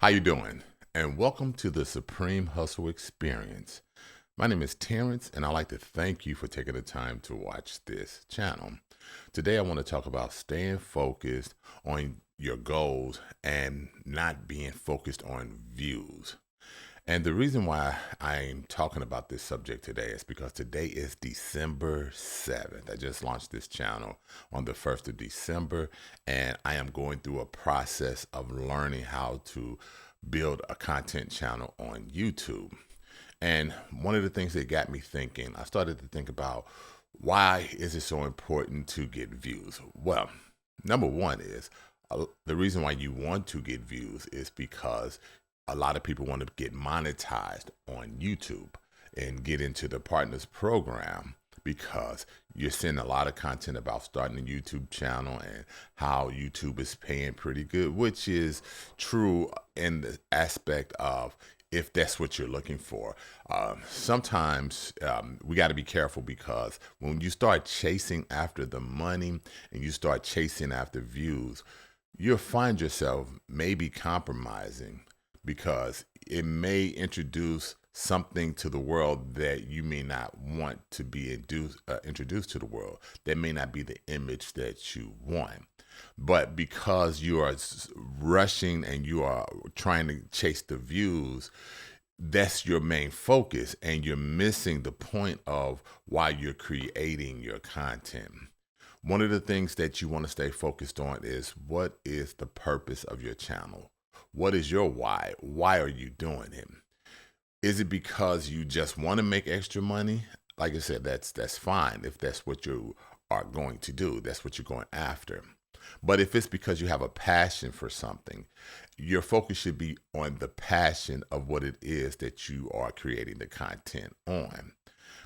How you doing? And welcome to the Supreme Hustle Experience. My name is Terrence, and I'd like to thank you for taking the time to watch this channel. Today, I want to talk about staying focused on your goals and not being focused on views. And the reason why I'm talking about this subject today is because today is December 7th. I just launched this channel on the 1st of December, and I am going through a process of learning how to build a content channel on YouTube. And one of the things that got me thinking, I started to think about why is it so important to get views? Well, number one is the reason why you want to get views is because a lot of people want to get monetized on YouTube and get into the partners program because you're seeing a lot of content about starting a YouTube channel and how YouTube is paying pretty good, which is true in the aspect of if that's what you're looking for. Sometimes we got to be careful because when you start chasing after the money and you start chasing after views, you'll find yourself maybe compromising because it may introduce something to the world that you may not want to be introduced to the world. That may not be the image that you want. But because you are rushing and you are trying to chase the views, that's your main focus, and you're missing the point of why you're creating your content. One of the things that you want to stay focused on is what is the purpose of your channel? What is your why? Why are you doing it? Is it because you just want to make extra money? Like I said, that's fine if that's what you are going to do. That's what you're going after. But if it's because you have a passion for something, your focus should be on the passion of what it is that you are creating the content on,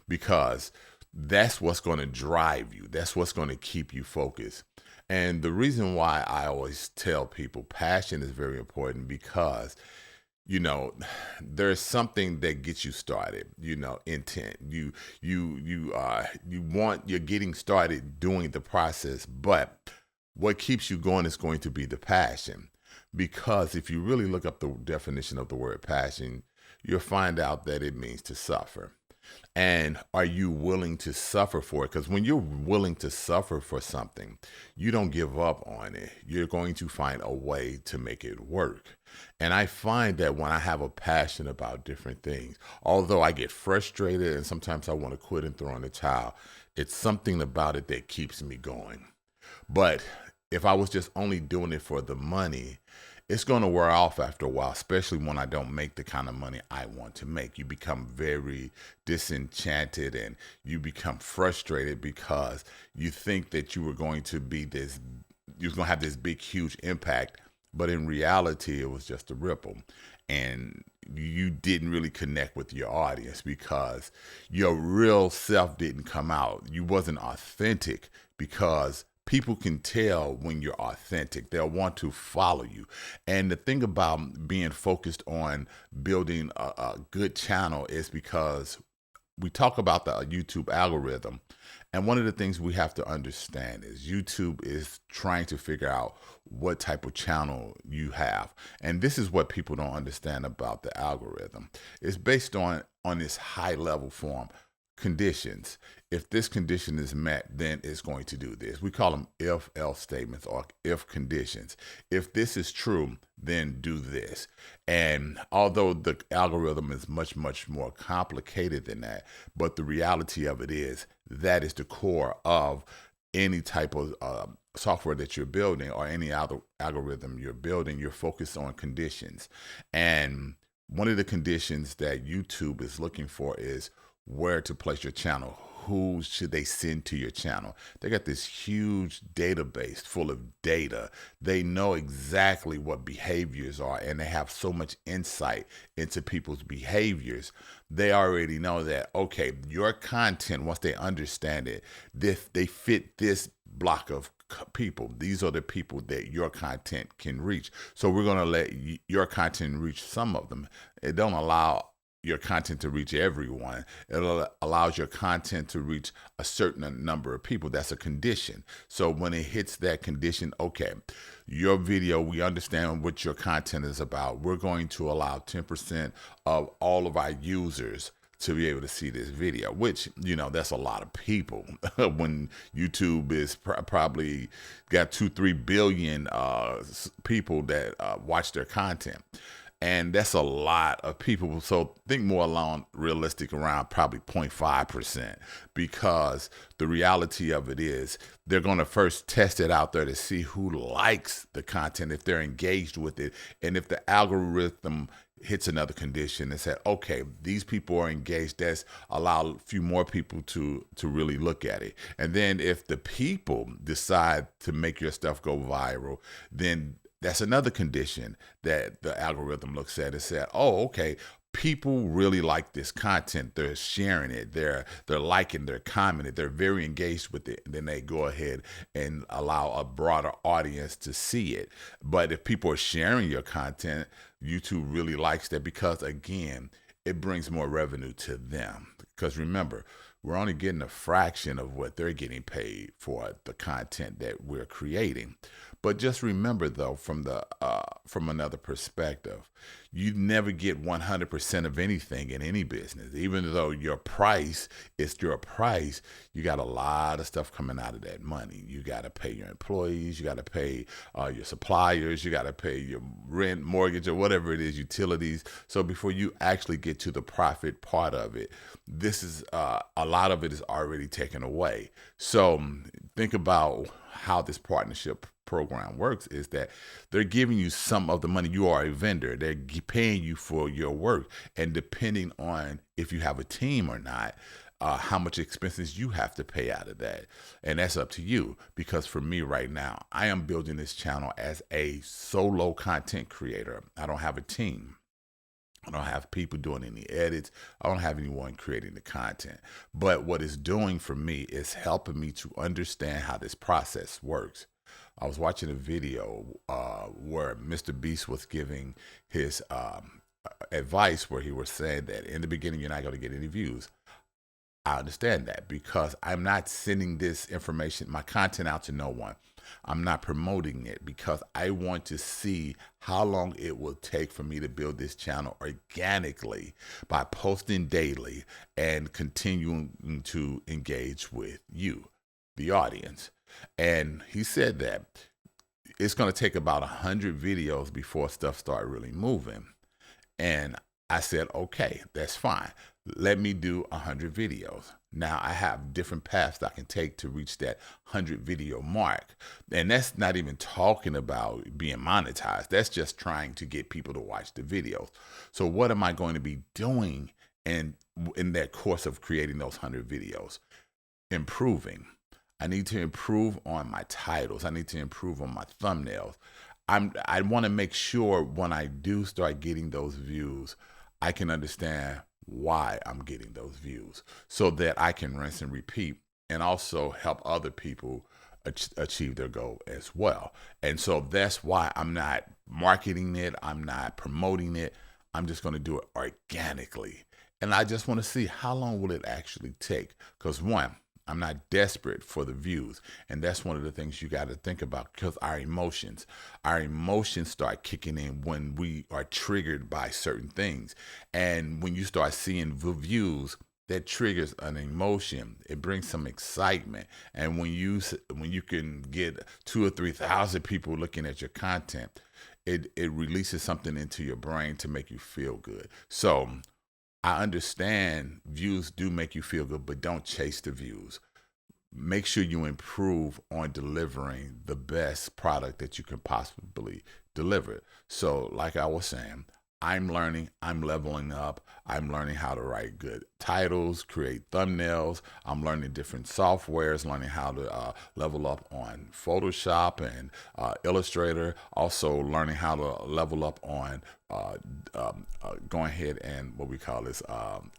because that's what's going to drive you. That's what's going to keep you focused. And the reason why I always tell people passion is very important because, there's something that gets you started, intent. You're getting started doing the process, but what keeps you going is going to be the passion. Because if you really look up the definition of the word passion, you'll find out that it means to suffer. And are you willing to suffer for it? Because when you're willing to suffer for something, you don't give up on it. You're going to find a way to make it work. And I find that when I have a passion about different things, although I get frustrated and sometimes I want to quit and throw in the towel, it's something about it that keeps me going. But if I was just only doing it for the money, it's going to wear off after a while, especially when I don't make the kind of money I want to make. You become very disenchanted and you become frustrated because you think that you were going to have this big, huge impact. But in reality, it was just a ripple. And you didn't really connect with your audience because your real self didn't come out. You wasn't authentic because people can tell when you're authentic. They'll want to follow you. And the thing about being focused on building a good channel is because we talk about the YouTube algorithm. And one of the things we have to understand is YouTube is trying to figure out what type of channel you have. And this is what people don't understand about the algorithm. It's based on this high level form. Conditions. If this condition is met, then it's going to do this. We call them if-else statements or if conditions. If this is true, then do this. And although the algorithm is much, much more complicated than that, but the reality of it is that is the core of any type of software that you're building or any other algorithm you're building. You're focused on conditions. And one of the conditions that YouTube is looking for is where to place your channel. Who should they send to your channel? They got this huge database full of data. They know exactly what behaviors are, and they have so much insight into people's behaviors. They already know that, okay, your content, once they understand it, they fit this block of people. These are the people that your content can reach. So we're going to let your content reach some of them. It don't allow your content to reach everyone. It allows your content to reach a certain number of people. That's a condition. So when it hits that condition, okay, your video, we understand what your content is about. We're going to allow 10% of all of our users to be able to see this video, which, that's a lot of people. When YouTube is probably got 2-3 billion people that watch their content. And that's a lot of people. So think more along realistic around probably 0.5%, because the reality of it is they're going to first test it out there to see who likes the content, if they're engaged with it. And if the algorithm hits another condition and said, okay, these people are engaged, that's allow a few more people to really look at it. And then if the people decide to make your stuff go viral, then that's another condition that the algorithm looks at and said, oh, okay, people really like this content. They're sharing it. They're liking, they're commenting, they're very engaged with it. And then they go ahead and allow a broader audience to see it. But if people are sharing your content, YouTube really likes that, because again, it brings more revenue to them. Because remember, we're only getting a fraction of what they're getting paid for the content that we're creating. But just remember, though, from another perspective, you never get 100% of anything in any business. Even though your price is your price, you got a lot of stuff coming out of that money. You got to pay your employees, you got to pay your suppliers, you got to pay your rent, mortgage, or whatever it is, utilities. So before you actually get to the profit part of it, this is a lot of it is already taken away. So think about how this partnership program works is that they're giving you some of the money. You are a vendor. They're paying you for your work. And depending on if you have a team or not, how much expenses you have to pay out of that. And that's up to you. Because for me right now, I am building this channel as a solo content creator. I don't have a team. I don't have people doing any edits. I don't have anyone creating the content. But what it's doing for me is helping me to understand how this process works. I was watching a video where Mr. Beast was giving his advice, where he was saying that in the beginning, you're not going to get any views. I understand that, because I'm not sending this information, my content, out to no one. I'm not promoting it, because I want to see how long it will take for me to build this channel organically by posting daily and continuing to engage with you, the audience. And he said that it's going to take about 100 videos before stuff start really moving. And I said, okay, that's fine. Let me do 100 videos. Now I have different paths that I can take to reach that 100 video mark. And that's not even talking about being monetized. That's just trying to get people to watch the videos. So what am I going to be doing in that course of creating those 100 videos? Improving. I need to improve on my titles. I need to improve on my thumbnails. I want to make sure when I do start getting those views, I can understand why I'm getting those views, so that I can rinse and repeat, and also help other people achieve their goal as well. And so that's why I'm not marketing it. I'm not promoting it. I'm just going to do it organically. And I just want to see how long will it actually take. Because one, I'm not desperate for the views. And that's one of the things you got to think about, because our emotions start kicking in when we are triggered by certain things. And when you start seeing views, that triggers an emotion. It brings some excitement. And when you can get 2,000 or 3,000 people looking at your content, it releases something into your brain to make you feel good. So I understand views do make you feel good, but don't chase the views. Make sure you improve on delivering the best product that you can possibly deliver. So like I was saying, I'm learning, I'm leveling up, I'm learning how to write good titles, create thumbnails, I'm learning different softwares, learning how to level up on Photoshop and Illustrator, also learning how to level up on going ahead and what we call this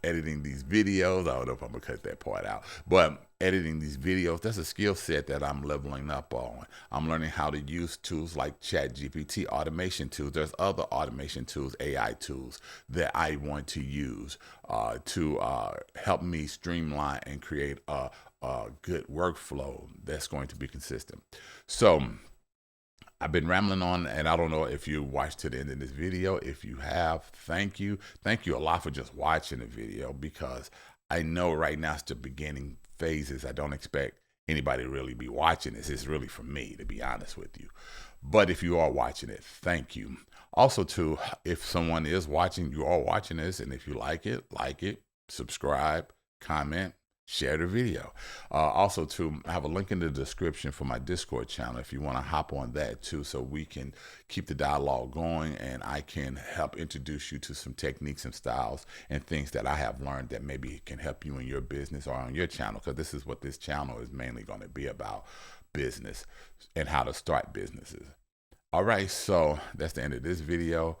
editing these videos. I don't know if I'm gonna cut that part out, but editing these videos, that's a skill set that I'm leveling up on. I'm learning how to use tools like ChatGPT, automation tools. There's other automation tools, AI tools that I want to use to help me streamline and create a good workflow that's going to be consistent. So I've been rambling on, and I don't know if you watched to the end of this video. If you have, thank you. Thank you a lot for just watching the video, because I know right now it's the beginning phases. I don't expect anybody to really be watching this. It's really for me, to be honest with you. But if you are watching it, thank you. Also, too, if someone is watching, you are watching this, and if you like it, subscribe, comment, share the video. Also, too, I have a link in the description for my Discord channel if you want to hop on that too, so we can keep the dialogue going and I can help introduce you to some techniques and styles and things that I have learned that maybe can help you in your business or on your channel, because this is what this channel is mainly going to be about: business and how to start businesses. All right, so that's the end of this video.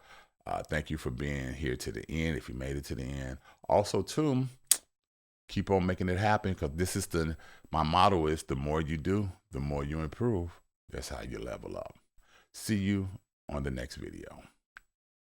Thank you for being here to the end, if you made it to the end. Also, too, keep on making it happen, because this is my motto is the more you do, the more you improve. That's how you level up. See you on the next video.